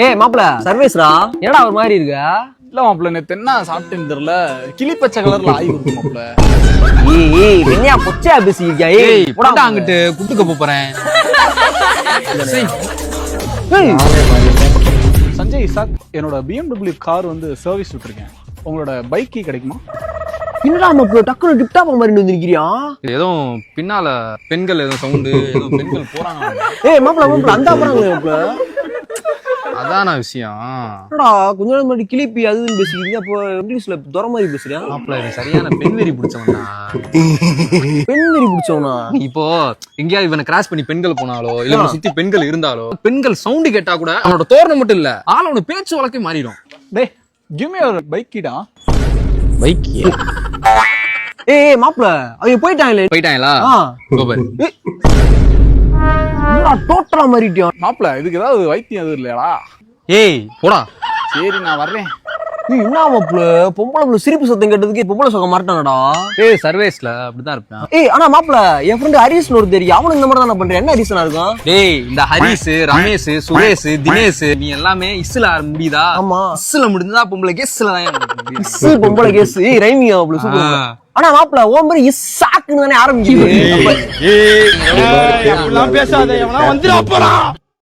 ஏய் மாப்பிள சர்வீஸ்ரா என்னடா ஒரு மாதிரி இருக்க? இல்ல மாப்பிள்ள நேத்து என்ன சாப்பிட்டேன்னு தெரியல, கிளி பச்சை கலர்ல ஆகி இருக்கு மாப்பிள்ள. ஏய் என்னையா பொச்சா பேசிக்கியா? ஏய் போடா அங்கிட்டு குட்டுக்க போறேன். சஞ்சய் இசாக், என்னோட BMW கார் வந்து சர்வீஸ் விட்டுருக்கேன். உங்களோட பைக் கீ கிடைக்குமா? என்னடா மாப்பிள டக்குனு டிப்டாப் மாதிரி வந்துருக்கிறியா? ஏதோ பின்னால பெண்கள் ஏதோ சவுண்டு, ஏதோ பெண்கள் போறாங்க. ஏய் மாப்பிள அந்த போறாங்களே மாப்பிள. அதான விஷயம். என்னடா கொஞ்ச நேரம் முன்னாடி கிளிப்பி அதுன்னு பேசிக்கிறீங்க, அப்போ இங்கிலீஷ்ல துற மாதிரி பேசுறியா? மாப்பிள்ள இது சரியான பெண்வெறி பிடிச்சவனா. பெண்வெறி பிடிச்சவனா? இப்போ எங்கேயாவது இவனை கிராஸ் பண்ணி பெண்கள் போனாலோ இல்ல இவனை சுத்தி பெண்கள் இருந்தாலோ பெண்கள் சவுண்டு கேட்டா கூட அவனோட தோரணை மட்டும் இல்ல ஆளோட பேச்சு வழக்கே மாறிடும். டேய் கிவ் மீ யுவர் பைக் கீடா. பைக் ஏய் மாப்பிள அவங்க போயிட்டாங்களே. போயிட்டாங்களா? கோபர் டோட்டலா மாறிட்டியா மாப்பிள்ள? இதுக்கு ஏதாவது வைத்தியம் எதுவும் இல்லையாடா? ஏய் போடா. சரி நான் வர்றேன். என்ன மாப்பிள பொம்பளை சிரிப்பு சத்தம் கேட்டதுக்கு பொம்பளை சொகம் மாட்டானடா. ஏய் சர்வேஸ்ல அப்படிதான் இருப்பேன். ஏய் ஆனா மாப்பிள என் ஃப்ரெண்ட் ஹரிஷ்னு ஒரு தெரியும், அவனும் இந்த மாதிரி தான் பண்றேன். என்ன ரீசனா இருக்கும்? டேய் இந்த ஹரிஸ், ரமேஷ், சுரேஷ், தினேஷ் நீ எல்லாமே இஸ்ல முடியுதா? ஆமா இஸ்ல முடிஞ்சா பொம்பளை கேஸ்ல தான் இஸ் பொம்பளை கேஸ். ஏய் ரைமிங் மாப்பிள சூப்பர். ஆனா மாப்பிள ஓ மாதிரி இஸ்ஸாக்குன்னு தானே ஆரம்பிக்குது. ஏய் அப்படிலாம் பேசாத, எவனா வந்துடா போறான்.